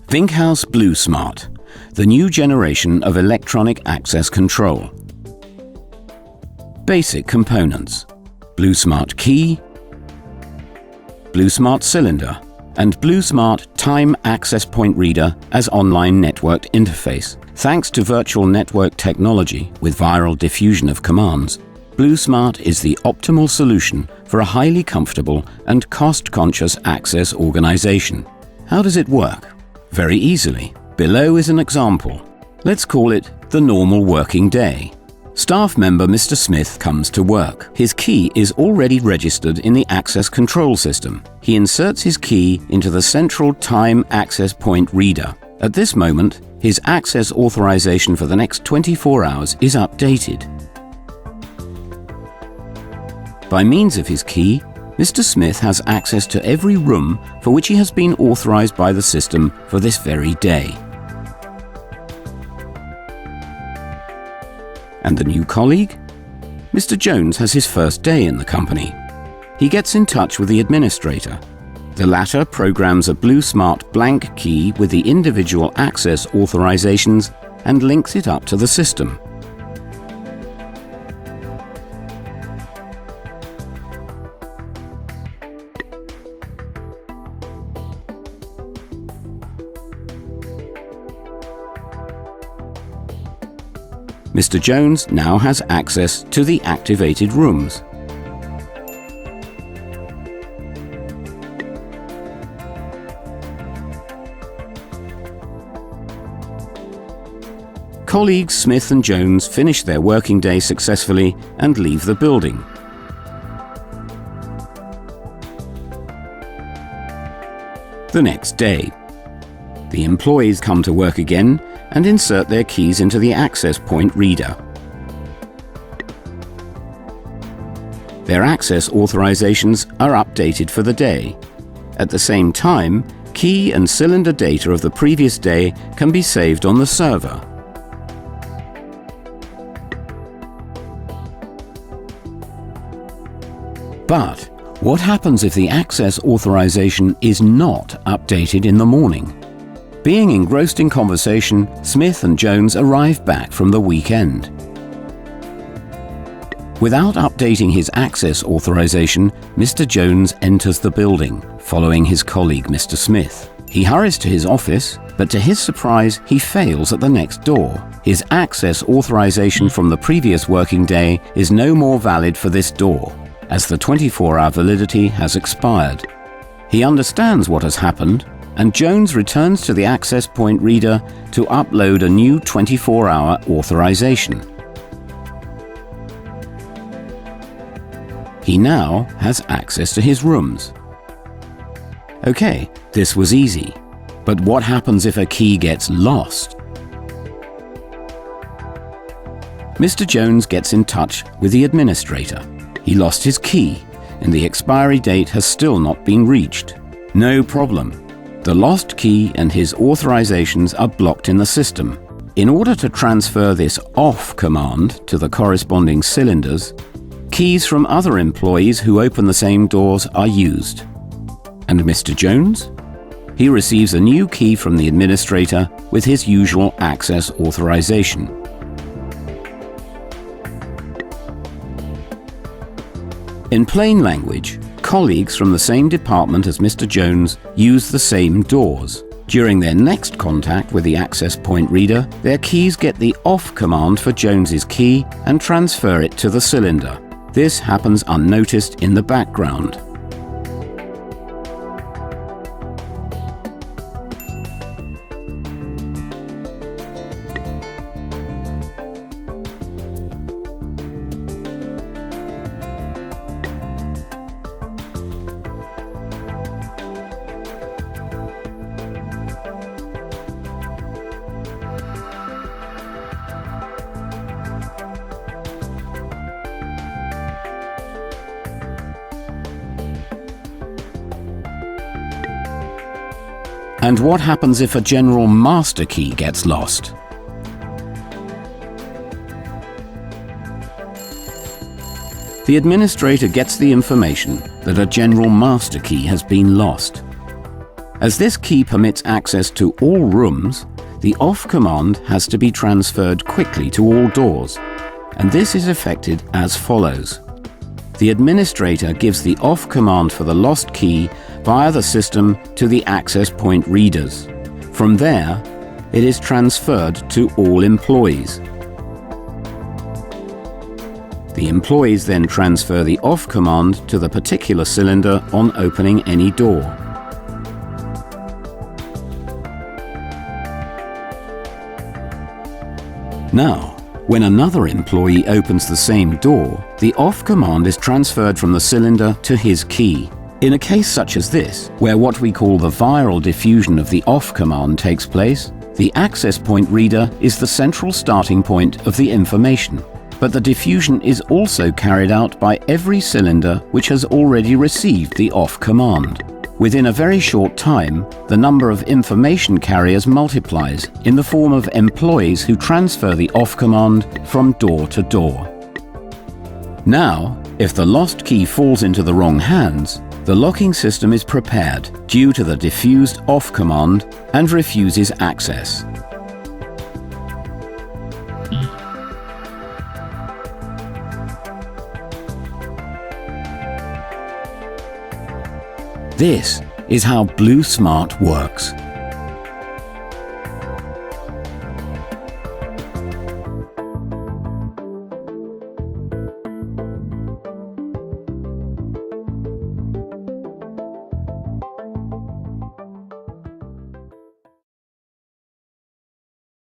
Winkhaus blueSmart, the new generation of electronic access control. Basic components: blueSmart key, blueSmart cylinder, and blueSmart time access point reader as online networked interface. Thanks to virtual network technology with viral diffusion of commands, blueSmart is the optimal solution for a highly comfortable and cost-conscious access organization. How does it work? Very easily. Below is an example. Let's call it the normal working day. Staff member Mr. Smith comes to work. His key is already registered in the access control system. He inserts his key into the central time access point reader. At this moment, his access authorization for the next 24 hours is updated. By means of his key, Mr. Smith has access to every room for which he has been authorized by the system for this very day. And the new colleague? Mr. Jones has his first day in the company. He gets in touch with the administrator. The latter programs a blueSmart blank key with the individual access authorizations and links it up to the system. Mr. Jones now has access to the activated rooms. Colleagues Smith and Jones finish their working day successfully and leave the building. The next day, the employees come to work again and insert their keys into the access point reader. Their access authorizations are updated for the day. At the same time, key and cylinder data of the previous day can be saved on the server. But what happens if the access authorization is not updated in the morning? Being engrossed in conversation, Smith and Jones arrive back from the weekend. Without updating his access authorization, Mr. Jones enters the building, following his colleague Mr. Smith. He hurries to his office, but to his surprise, he fails at the next door. His access authorization from the previous working day is no more valid for this door, as the 24-hour validity has expired. He understands what has happened, and Jones returns to the access point reader to upload a new 24-hour authorization. He now has access to his rooms. Okay, this was easy. But what happens if a key gets lost? Mr. Jones gets in touch with the administrator. He lost his key, and the expiry date has still not been reached. No problem. The lost key and his authorizations are blocked in the system. In order to transfer this OFF command to the corresponding cylinders, keys from other employees who open the same doors are used. And Mr. Jones? He receives a new key from the administrator with his usual access authorization. In plain language, colleagues from the same department as Mr. Jones use the same doors. During their next contact with the access point reader, their keys get the OFF command for Jones's key and transfer it to the cylinder. This happens unnoticed in the background. And what happens if a general master key gets lost? The administrator gets the information that a general master key has been lost. As this key permits access to all rooms, the OFF command has to be transferred quickly to all doors, and this is effected as follows. The administrator gives the OFF command for the lost key via the system to the access point readers. From there, it is transferred to all employees. The employees then transfer the OFF command to the particular cylinder on opening any door. Now, when another employee opens the same door, the OFF command is transferred from the cylinder to his key. In a case such as this, where what we call the viral diffusion of the OFF command takes place, the access point reader is the central starting point of the information. But the diffusion is also carried out by every cylinder which has already received the OFF command. Within a very short time, the number of information carriers multiplies in the form of employees who transfer the OFF command from door to door. Now, if the lost key falls into the wrong hands, the locking system is prepared due to the diffused OFF command and refuses access. This is how blueSmart works.